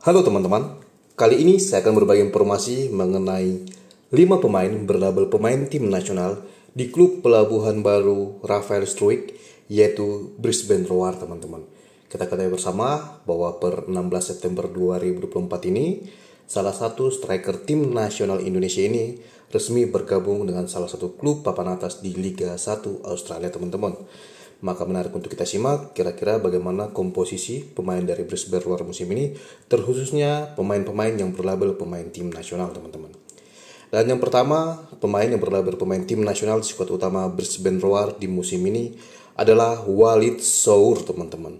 Halo teman-teman, kali ini saya akan berbagi informasi mengenai 5 pemain berlabel pemain tim nasional di klub Pelabuhan Baru Rafael Struijk, yaitu Brisbane Roar teman-teman. Kita ketahui bersama bahwa per 16 September 2024 ini, salah satu striker tim nasional Indonesia ini resmi bergabung dengan salah satu klub papan atas di Liga 1 Australia teman-teman. Maka menarik untuk kita simak kira-kira bagaimana komposisi pemain dari Brisbane Roar musim ini, terkhususnya pemain-pemain yang berlabel pemain tim nasional teman-teman. Dan yang pertama, pemain yang berlabel pemain tim nasional di skuad utama Brisbane Roar di musim ini adalah Walid Sour teman-teman.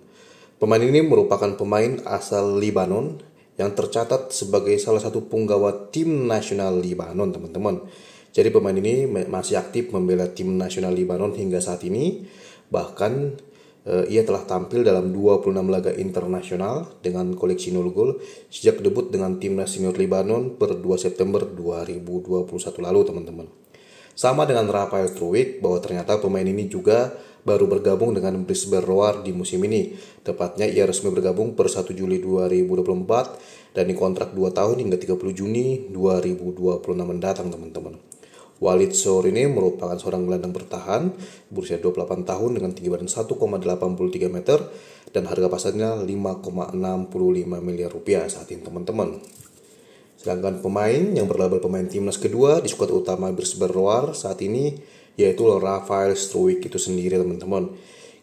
Pemain ini merupakan pemain asal Libanon yang tercatat sebagai salah satu punggawa tim nasional Libanon teman-teman. Jadi pemain ini masih aktif membela tim nasional Libanon hingga saat ini. Bahkan ia telah tampil dalam 26 laga internasional dengan koleksi 0 gol sejak debut dengan timnas senior Libanon per 2 September 2021 lalu teman-teman. Sama dengan Rafael Struijk, bahwa ternyata pemain ini juga baru bergabung dengan Brisbane Roar di musim ini. Tepatnya ia resmi bergabung per 1 Juli 2024 dan dikontrak 2 tahun hingga 30 Juni 2026 mendatang teman-teman. Walid Sour ini merupakan seorang gelandang bertahan berusia 28 tahun dengan tinggi badan 1,83 meter dan harga pasarnya 5,65 miliar rupiah saat ini teman-teman. Sedangkan pemain yang berlabel pemain timnas kedua di skuad utama Brisbane Roar saat ini yaitu Rafael Struijk itu sendiri teman-teman.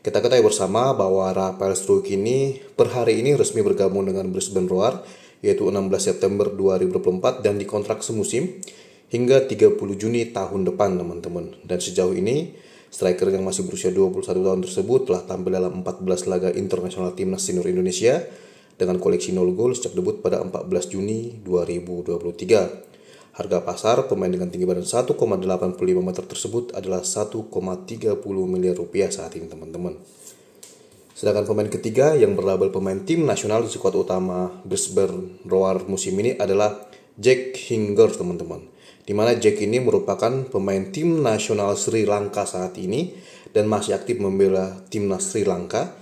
Kita ketahui bersama bahwa Rafael Struijk ini per hari ini resmi bergabung dengan Brisbane Roar yaitu 16 September 2024 dan dikontrak semusim hingga 30 Juni tahun depan teman-teman. Dan sejauh ini striker yang masih berusia 21 tahun tersebut telah tampil dalam 14 laga internasional timnas senior Indonesia dengan koleksi 0 gol sejak debut pada 14 Juni 2023. Harga pasar pemain dengan tinggi badan 1,85 meter tersebut adalah 1,30 miliar rupiah saat ini teman-teman. Sedangkan pemain ketiga yang berlabel pemain tim nasional di skuad utama Brisbane Roar musim ini adalah Jack Hinger teman-teman. Di mana Jack ini merupakan pemain tim nasional Sri Lanka saat ini dan masih aktif membela timnas Sri Lanka,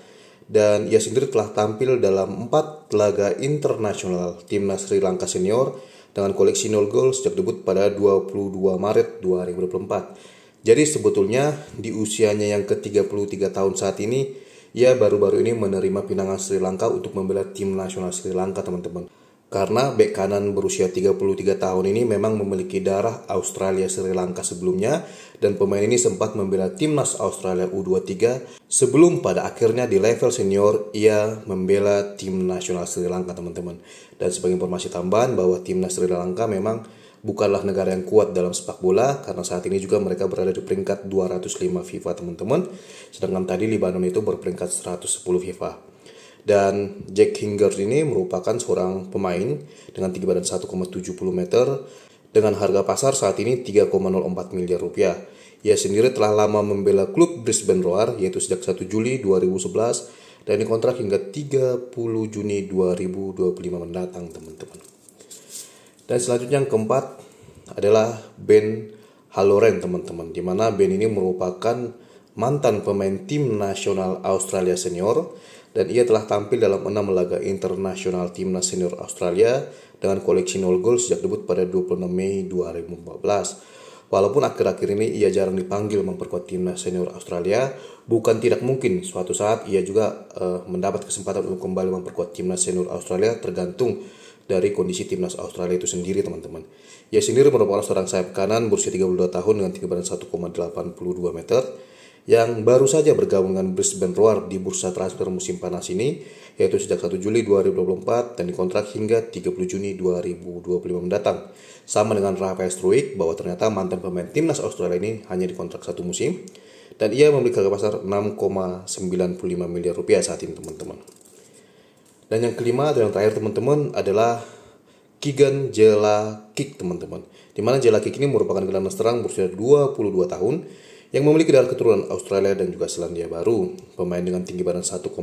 dan ia sendiri telah tampil dalam 4 laga internasional timnas Sri Lanka senior dengan koleksi 0 gol sejak debut pada 22 Maret 2024. Jadi sebetulnya di usianya yang ke-33 tahun saat ini, ia baru-baru ini menerima pinangan Sri Lanka untuk membela tim nasional Sri Lanka teman-teman. Karena bek kanan berusia 33 tahun ini memang memiliki darah Australia Sri Lanka sebelumnya, dan pemain ini sempat membela timnas Australia U23 sebelum pada akhirnya di level senior ia membela tim nasional Sri Lanka teman-teman. Dan sebagai informasi tambahan bahwa timnas Sri Lanka memang bukanlah negara yang kuat dalam sepak bola karena saat ini juga mereka berada di peringkat 205 FIFA teman-teman, sedangkan tadi Libanon itu berperingkat 110 FIFA. Dan Jack Hinger ini merupakan seorang pemain dengan tinggi badan 1,70 meter dengan harga pasar saat ini 3,04 miliar rupiah. Ia sendiri telah lama membela klub Brisbane Roar yaitu sejak 1 Juli 2011 dan dikontrak hingga 30 Juni 2025 mendatang teman-teman. Dan selanjutnya yang keempat adalah Ben Halloran teman-teman, di mana Ben ini merupakan mantan pemain tim nasional Australia senior dan ia telah tampil dalam 6 laga internasional timnas senior Australia dengan koleksi 0 gol sejak debut pada 26 Mei 2014. Walaupun akhir-akhir ini ia jarang dipanggil memperkuat timnas senior Australia, bukan tidak mungkin suatu saat ia juga mendapat kesempatan untuk kembali memperkuat timnas senior Australia, tergantung dari kondisi timnas Australia itu sendiri teman-teman. Ia sendiri merupakan seorang sayap kanan berusia 32 tahun dengan tinggi badan 1,82 meter yang baru saja bergabung dengan Brisbane Roar di bursa transfer musim panas ini, yaitu sejak 1 Juli 2024 dan dikontrak hingga 30 Juni 2025 mendatang. Sama dengan Rafael Struijk, bahwa ternyata mantan pemain timnas Australia ini hanya dikontrak 1 musim dan ia memiliki harga pasar 6,95 miliar rupiah saat ini teman-teman. Dan yang kelima atau yang terakhir teman-teman adalah Kigan Jelakic teman-teman. Di mana Jelakic ini merupakan gelandang serang berusia 22 tahun yang memiliki darah keturunan Australia dan juga Selandia Baru. Pemain dengan tinggi badan 1,80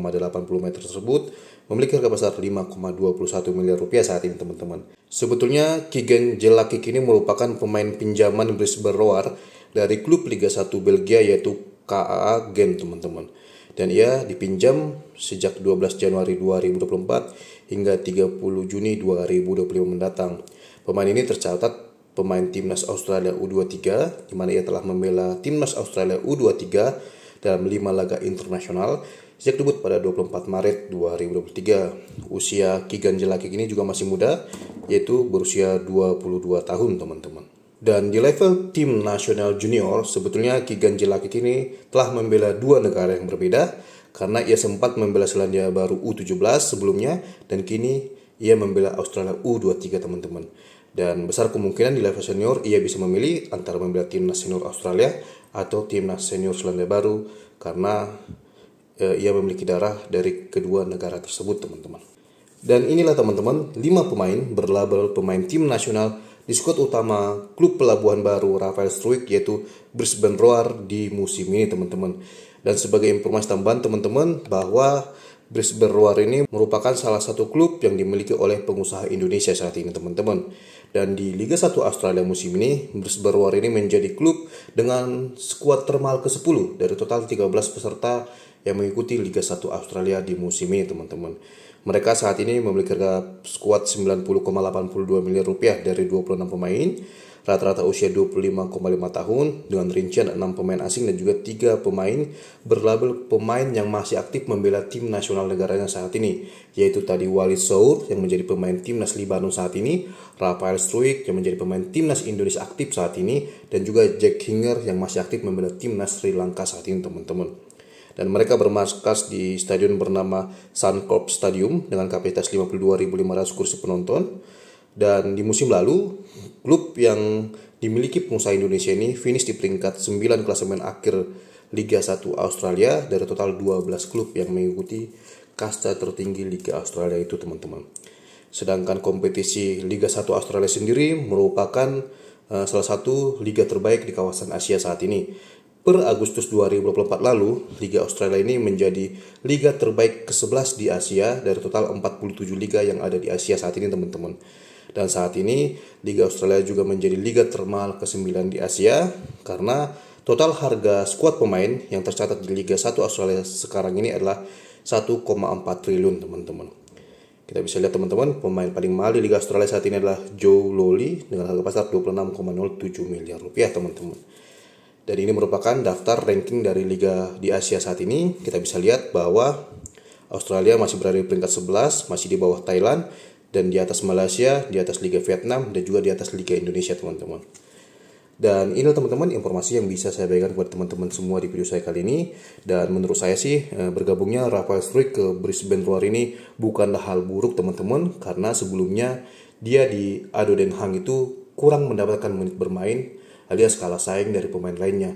meter tersebut memiliki harga pasar 5,21 miliar rupiah saat ini teman-teman. Sebetulnya Kigan Jelakic ini merupakan pemain pinjaman Brisbane Roar dari klub Liga 1 Belgia yaitu KAA Gent teman-teman. Dan ia dipinjam sejak 12 Januari 2024 hingga 30 Juni 2025 mendatang. Pemain ini tercatat pemain Timnas Australia U23, di mana ia telah membela Timnas Australia U23 dalam 5 laga internasional sejak debut pada 24 Maret 2023. Usia Ki Ganjil Lakik ini juga masih muda, yaitu berusia 22 tahun teman-teman. Dan di level tim nasional junior, sebetulnya Ki Ganjil Lakik ini telah membela 2 negara yang berbeda, karena ia sempat membela Selandia Baru U17 sebelumnya, dan kini ia membela Australia U23 teman-teman. Dan besar kemungkinan di level senior ia bisa memilih antara membela timnas senior Australia atau timnas senior Selandia Baru, karena ia memiliki darah dari kedua negara tersebut teman-teman. Dan inilah teman-teman 5 pemain berlabel pemain tim nasional di skuad utama klub Pelabuhan Baru Rafael Struijk, yaitu Brisbane Roar di musim ini teman-teman. Dan sebagai informasi tambahan teman-teman, bahwa Brisbane Roar ini merupakan salah satu klub yang dimiliki oleh pengusaha Indonesia saat ini teman-teman. Dan di Liga 1 Australia musim ini, Brisbane Roar ini menjadi klub dengan skuad termahal ke-10 dari total 13 peserta yang mengikuti Liga 1 Australia di musim ini teman-teman. Mereka saat ini memiliki skuad 90,82 miliar rupiah dari 26 pemain, rata-rata usia 25,5 tahun, dengan rincian 6 pemain asing dan juga 3 pemain berlabel pemain yang masih aktif membela tim nasional negaranya saat ini, yaitu tadi Walid Sour yang menjadi pemain timnas Libanon saat ini, Rafael Struijk yang menjadi pemain timnas Indonesia aktif saat ini, dan juga Jack Hinger yang masih aktif membela timnas Sri Lanka saat ini teman-teman. Dan mereka bermarkas di stadion bernama Suncorp Stadium dengan kapasitas 52.500 kursi penonton. Dan di musim lalu, klub yang dimiliki pengusaha Indonesia ini finish di peringkat 9 klasemen akhir Liga 1 Australia dari total 12 klub yang mengikuti kasta tertinggi Liga Australia itu teman-teman. Sedangkan kompetisi Liga 1 Australia sendiri merupakan salah satu liga terbaik di kawasan Asia saat ini. Per Agustus 2024 lalu, Liga Australia ini menjadi liga terbaik ke-11 di Asia dari total 47 liga yang ada di Asia saat ini teman-teman. Dan saat ini, Liga Australia juga menjadi liga termahal ke-9 di Asia, karena total harga skuad pemain yang tercatat di Liga 1 Australia sekarang ini adalah 1,4 triliun teman-teman. Kita bisa lihat teman-teman, pemain paling mahal di Liga Australia saat ini adalah Joe Lowry dengan harga pasar 26,07 miliar rupiah teman-teman. Dan ini merupakan daftar ranking dari liga di Asia saat ini. Kita bisa lihat bahwa Australia masih berada di peringkat 11, masih di bawah Thailand, dan di atas Malaysia, di atas Liga Vietnam, dan juga di atas Liga Indonesia teman-teman. Dan ini teman-teman informasi yang bisa saya berikan kepada teman-teman semua di video saya kali ini. Dan menurut saya sih bergabungnya Rafael Struijk ke Brisbane Roar ini bukanlah hal buruk teman-teman, karena sebelumnya dia di Ado Den Haag itu kurang mendapatkan menit bermain alias kalah saing dari pemain lainnya.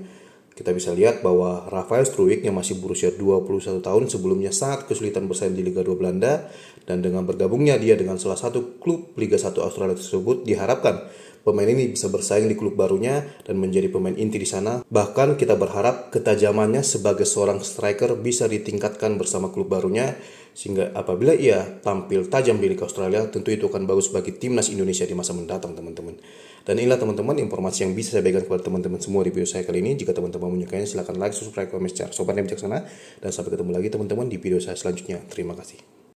Kita bisa lihat bahwa Rafael Struijk yang masih berusia 21 tahun sebelumnya sangat kesulitan bersaing di Liga 2 Belanda, dan dengan bergabungnya dia dengan salah satu klub Liga 1 Australia tersebut, diharapkan pemain ini bisa bersaing di klub barunya dan menjadi pemain inti di sana. Bahkan kita berharap ketajamannya sebagai seorang striker bisa ditingkatkan bersama klub barunya, sehingga apabila ia tampil tajam di Liga Australia, tentu itu akan bagus bagi timnas Indonesia di masa mendatang teman-teman. Dan inilah teman-teman informasi yang bisa saya berikan kepada teman-teman semua di video saya kali ini. Jika teman-teman menyukainya, silahkan like, subscribe, komen, share. Sobatnya bijaksana, dan sampai ketemu lagi teman-teman di video saya selanjutnya. Terima kasih.